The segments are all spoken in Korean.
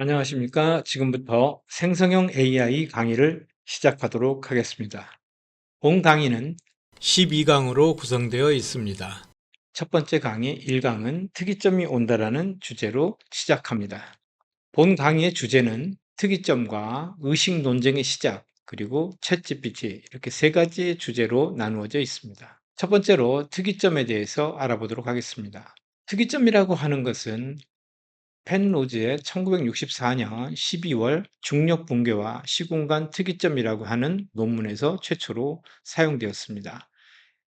안녕하십니까. 지금부터 생성형 AI 강의를 시작하도록 하겠습니다. 본 강의는 12강으로 구성되어 있습니다. 첫 번째 강의 1강은 특이점이 온다라는 주제로 시작합니다. 본 강의의 주제는 특이점과 의식 논쟁의 시작, 그리고 챗GPT 이렇게 세 가지의 주제로 나누어져 있습니다. 첫 번째로 특이점에 대해서 알아보도록 하겠습니다. 특이점이라고 하는 것은 펜로즈의 1964년 12월 중력 붕괴와 시공간 특이점이라고 하는 논문에서 최초로 사용되었습니다.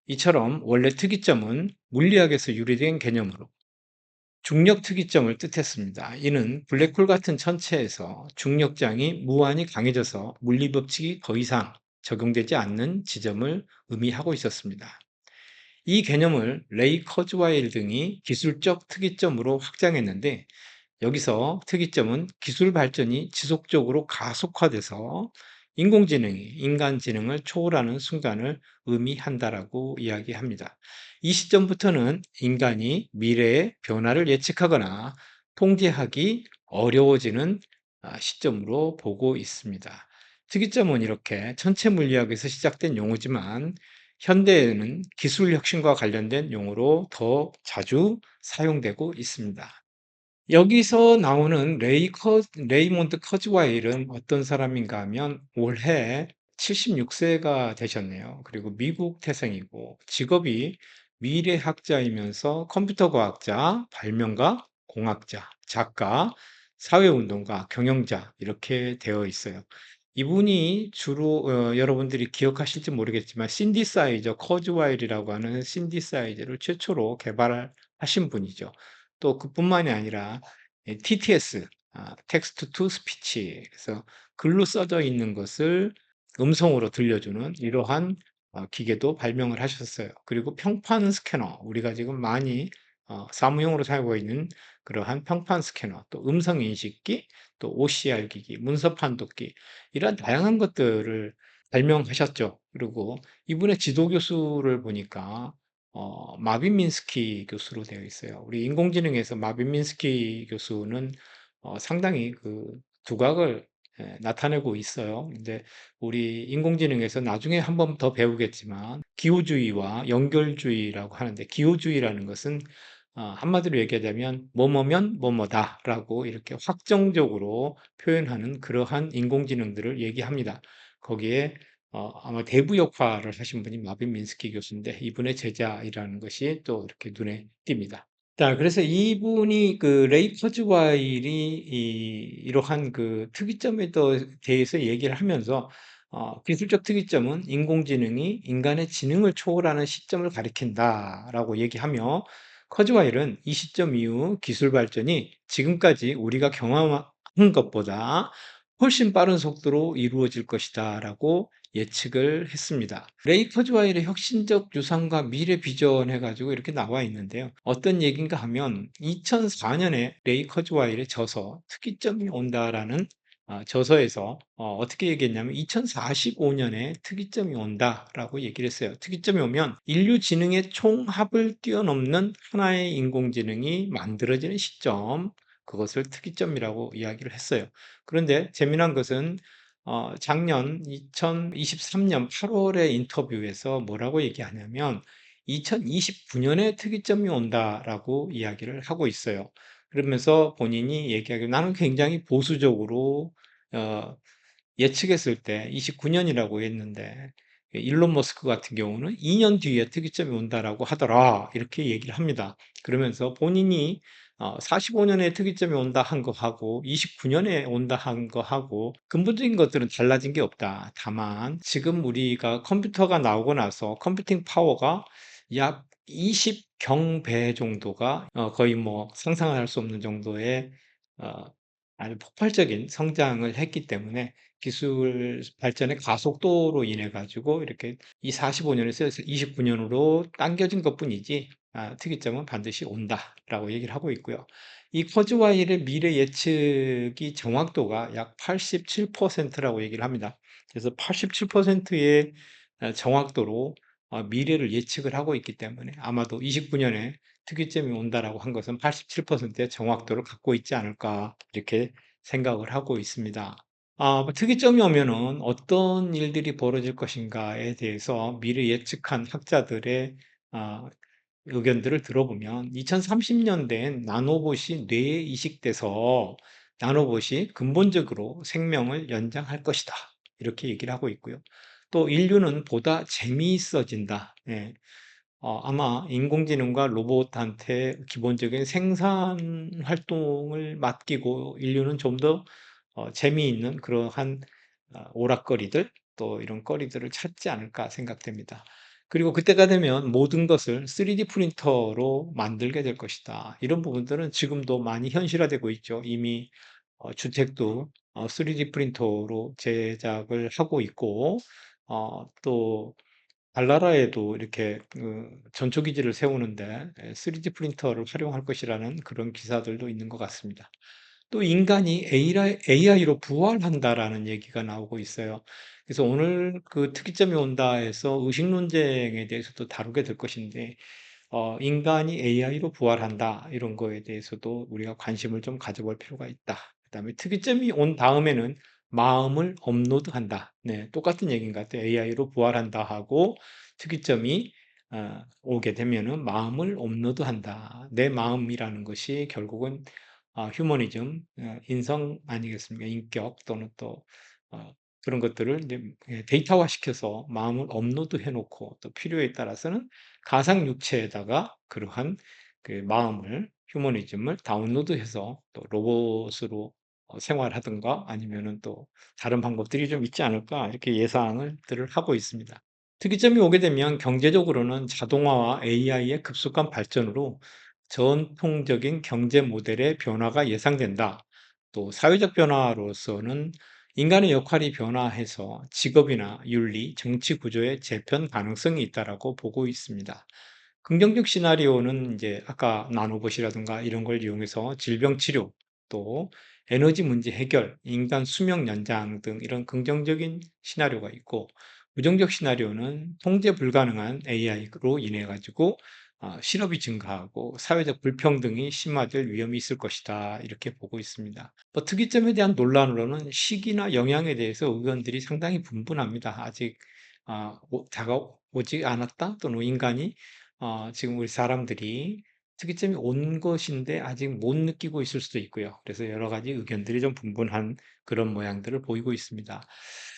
이처럼 원래 특이점은 물리학에서 유래된 개념으로 중력 특이점을 뜻했습니다. 이는 블랙홀 같은 천체에서 중력장이 무한히 강해져서 물리 법칙이 더 이상 적용되지 않는 지점을 의미하고 있었습니다. 이 개념을 레이 커즈와일 등이 기술적 특이점으로 확장했는데, 여기서 특이점은 기술 발전이 지속적으로 가속화돼서 인공지능이 인간 지능을 초월하는 순간을 의미한다라고 이야기합니다. 이 시점부터는 인간이 미래의 변화를 예측하거나 통제하기 어려워지는 시점으로 보고 있습니다. 특이점은 이렇게 천체 물리학에서 시작된 용어지만 현대에는 기술 혁신과 관련된 용어로 더 자주 사용되고 있습니다. 여기서 나오는 레이몬드 커즈와일은 어떤 사람인가 하면 올해 76세가 되셨네요. 그리고 미국 태생이고 직업이 미래학자이면서 컴퓨터 과학자, 발명가, 공학자, 작가, 사회운동가, 경영자 이렇게 되어 있어요. 이분이 주로 여러분들이 기억하실지 모르겠지만 신디사이저 커즈와일이라고 하는 신디사이저를 최초로 개발하신 분이죠. 또 그뿐만이 아니라 TTS, 텍스트 투 스피치, 그래서 글로 써져 있는 것을 음성으로 들려주는 이러한 기계도 발명을 하셨어요. 그리고 평판 스캐너, 우리가 지금 많이 사무용으로 사용하고 있는 그러한 평판 스캐너, 또 음성 인식기, 또 OCR 기기, 문서 판독기, 이런 다양한 것들을 발명하셨죠. 그리고 이분의 지도 교수를 보니까 마빈 미nsky 교수로 되어 있어요. 우리 인공지능에서 마빈 미nsky 교수는 상당히 그 두각을 나타내고 있어요. 근데 우리 인공지능에서 나중에 한번 더 배우겠지만 기호주의와 연결주의라고 하는데, 기호주의라는 것은 한마디로 얘기하자면 뭐뭐면 뭐뭐다라고 이렇게 확정적으로 표현하는 그러한 인공지능들을 얘기합니다. 거기에 아마 대부 역할을 하신 분이 마빈 미nsky 교수인데, 이분의 제자이라는 것이 또 이렇게 눈에 띕니다. 자, 그래서 이분이 그 레이 커즈와일이 이러한 그 특이점에 대해서 얘기를 하면서 기술적 특이점은 인공지능이 인간의 지능을 초월하는 시점을 가리킨다라고 얘기하며, 커즈와일은 이 시점 이후 기술 발전이 지금까지 우리가 경험한 것보다 훨씬 빠른 속도로 이루어질 것이다라고 예측을 했습니다. 레이 커즈와일의 혁신적 유산과 미래 비전 해가지고 이렇게 나와 있는데요. 어떤 얘기인가 하면 2004년에 레이 커즈와일의 저서 특이점이 온다라는 저서에서 어떻게 얘기했냐면 2045년에 특이점이 온다라고 얘기를 했어요. 특이점이 오면 인류 지능의 총합을 뛰어넘는 하나의 인공지능이 만들어지는 시점, 그것을 특이점이라고 이야기를 했어요. 그런데 재미난 것은 작년 2023년 8월의 인터뷰에서 뭐라고 얘기하냐면 2029년에 특이점이 온다라고 이야기를 하고 있어요. 그러면서 본인이 얘기하기를 나는 굉장히 보수적으로 어, 예측했을 때 29년이라고 했는데, 일론 머스크 같은 경우는 2년 뒤에 특이점이 온다라고 하더라 이렇게 얘기를 합니다. 그러면서 본인이 45년에 특이점이 온다 한 거하고 29년에 온다 한 거하고 근본적인 것들은 달라진 게 없다. 다만 지금 우리가 컴퓨터가 나오고 나서 컴퓨팅 파워가 약 20경배 정도가 거의 뭐 상상할 수 없는 정도의 어, 아주 폭발적인 성장을 했기 때문에 기술 발전의 가속도로 인해 가지고 이렇게 이 45년에서 29년으로 당겨진 것뿐이지 특이점은 반드시 온다라고 얘기를 하고 있고요. 이 커즈와일의 미래 예측이 정확도가 약 87%라고 얘기를 합니다. 그래서 87%의 정확도로 미래를 예측을 하고 있기 때문에 아마도 29년에 특이점이 온다라고 한 것은 87%의 정확도를 갖고 있지 않을까 이렇게 생각을 하고 있습니다. 뭐 특이점이 오면은 어떤 일들이 벌어질 것인가에 대해서 미리 예측한 학자들의 아, 의견들을 들어보면 2030년대엔 나노봇이 뇌에 이식돼서 나노봇이 근본적으로 생명을 연장할 것이다. 이렇게 얘기를 하고 있고요. 또 인류는 보다 재미있어진다. 예. 아마 인공지능과 로봇한테 기본적인 생산 활동을 맡기고 인류는 좀 더 재미있는 그러한 오락거리들 또 이런 거리들을 찾지 않을까 생각됩니다. 그리고 그때가 되면 모든 것을 3D 프린터로 만들게 될 것이다. 이런 부분들은 지금도 많이 현실화되고 있죠. 이미 주택도 3D 프린터로 제작을 하고 있고, 또 달나라에도 이렇게 전초기지를 세우는데 3D 프린터를 활용할 것이라는 그런 기사들도 있는 것 같습니다. 또 인간이 AI로 부활한다라는 얘기가 나오고 있어요. 그래서 오늘 그 특이점이 온다 해서 의식 논쟁에 대해서도 다루게 될 것인데, 인간이 AI로 부활한다 이런 거에 대해서도 우리가 관심을 좀 가져볼 필요가 있다. 그다음에 특이점이 온 다음에는 마음을 업로드한다. 네, 똑같은 얘기인 것 같아요. AI로 부활한다 하고 특이점이 오게 되면은 마음을 업로드한다. 내 마음이라는 것이 결국은 휴머니즘, 인성 아니겠습니까? 인격 또는 또 그런 것들을 이제 데이터화 시켜서 마음을 업로드해 놓고 또 필요에 따라서는 가상 육체에다가 그러한 그 마음을 휴머니즘을 다운로드해서 또 로봇으로 생활하든가 아니면은 또 다른 방법들이 좀 있지 않을까 이렇게 예상을 들을 하고 있습니다. 특이점이 오게 되면 경제적으로는 자동화와 AI의 급속한 발전으로 전통적인 경제 모델의 변화가 예상된다. 또 사회적 변화로서는 인간의 역할이 변화해서 직업이나 윤리, 정치 구조의 재편 가능성이 있다라고 보고 있습니다. 긍정적 시나리오는 이제 아까 나노봇이라든가 이런 걸 이용해서 질병 치료, 또 에너지 문제 해결, 인간 수명 연장 등 이런 긍정적인 시나리오가 있고, 부정적 시나리오는 통제 불가능한 AI로 인해 가지고 실업이 증가하고 사회적 불평등이 심화될 위험이 있을 것이다. 이렇게 보고 있습니다. 특이점에 대한 논란으로는 시기나 영향에 대해서 의견들이 상당히 분분합니다. 아직 다가오지 않았다 또는 인간이 지금 우리 사람들이 특이점이 온 것인데 아직 못 느끼고 있을 수도 있고요. 그래서 여러 가지 의견들이 좀 분분한 그런 모양들을 보이고 있습니다.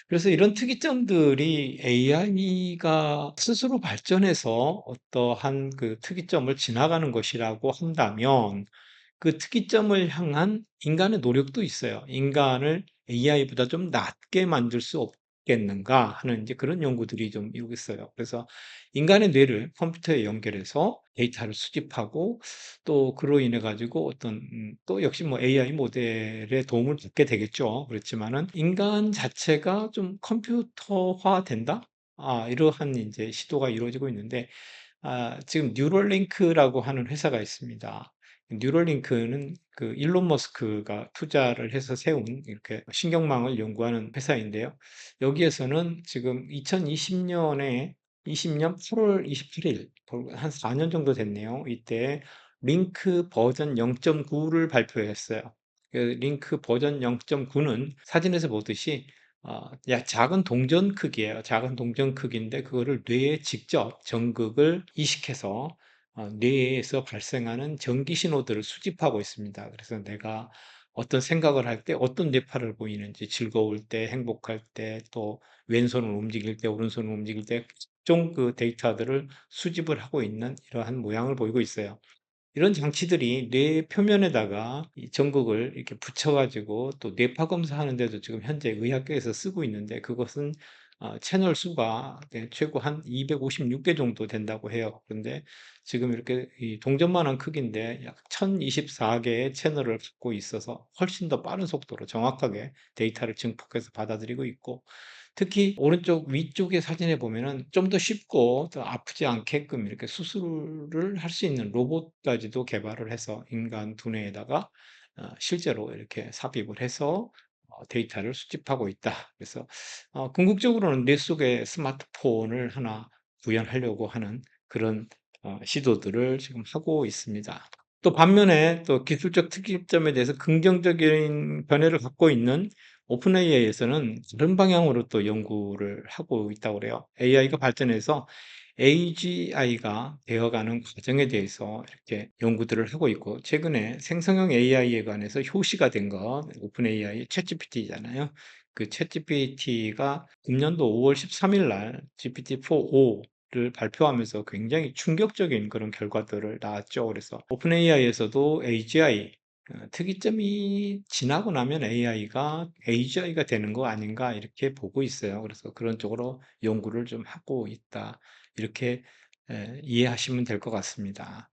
그래서 이런 특이점들이 AI가 스스로 발전해서 어떠한 그 특이점을 지나가는 것이라고 한다면 그 특이점을 향한 인간의 노력도 있어요. 인간을 AI보다 좀 낫게 만들 수 없겠는가 하는 이제 그런 연구들이 좀 이루고 있어요. 그래서 인간의 뇌를 컴퓨터에 연결해서 데이터를 수집하고 또 그로 인해 가지고 어떤 또 역시 뭐 AI 모델의 도움을 받게 되겠죠. 그렇지만은 인간 자체가 좀 컴퓨터화 된다? 이러한 이제 시도가 이루어지고 있는데 지금 뉴럴링크라고 하는 회사가 있습니다. 뉴럴링크는 그 일론 머스크가 투자를 해서 세운 이렇게 신경망을 연구하는 회사인데요. 여기에서는 지금 2020년에 20년 8월 28일, 한 4년 정도 됐네요. 이때 링크 버전 0.9를 발표했어요. 그 링크 버전 0.9는 사진에서 보듯이 작은 동전 크기예요. 작은 동전 크기인데 그거를 뇌에 직접 전극을 이식해서 뇌에서 발생하는 전기 신호들을 수집하고 있습니다. 그래서 내가 어떤 생각을 할 때 어떤 뇌파를 보이는지 즐거울 때, 행복할 때, 또 왼손을 움직일 때, 오른손을 움직일 때 각종 그 데이터들을 수집을 하고 있는 이러한 모양을 보이고 있어요. 이런 장치들이 뇌 표면에다가 이 전극을 이렇게 붙여 가지고 또 뇌파 검사하는 데도 지금 현재 의학계에서 쓰고 있는데 그것은 채널 수가 최고 한 256개 정도 된다고 해요. 그런데 지금 이렇게 이 동전만한 크기인데 약 1024개의 채널을 갖고 있어서 훨씬 더 빠른 속도로 정확하게 데이터를 증폭해서 받아들이고 있고 특히 오른쪽 위쪽의 사진에 보면은 좀 더 쉽고 더 아프지 않게끔 이렇게 수술을 할 수 있는 로봇까지도 개발을 해서 인간 두뇌에다가 실제로 이렇게 삽입을 해서 데이터를 수집하고 있다. 그래서 궁극적으로는 뇌 속에 스마트폰을 하나 구현하려고 하는 그런 시도들을 지금 하고 있습니다. 또 반면에 또 기술적 특이점에 대해서 긍정적인 견해를 갖고 있는 오픈 AI에서는 다른 방향으로 또 연구를 하고 있다고 그래요. AI가 발전해서 AGI가 되어가는 과정에 대해서 이렇게 연구들을 하고 있고, 최근에 생성형 AI에 관해서 효시가 된 것, 오픈 AI 챗GPT잖아요. 그 챗GPT가 금년도 5월 13일 날 GPT-4.5를 발표하면서 굉장히 충격적인 그런 결과들을 나왔죠. 그래서 오픈 AI에서도 AGI 특이점이 지나고 나면 AI가 AGI가 되는 거 아닌가 이렇게 보고 있어요. 그래서 그런 쪽으로 연구를 좀 하고 있다. 이렇게 이해하시면 될 것 같습니다.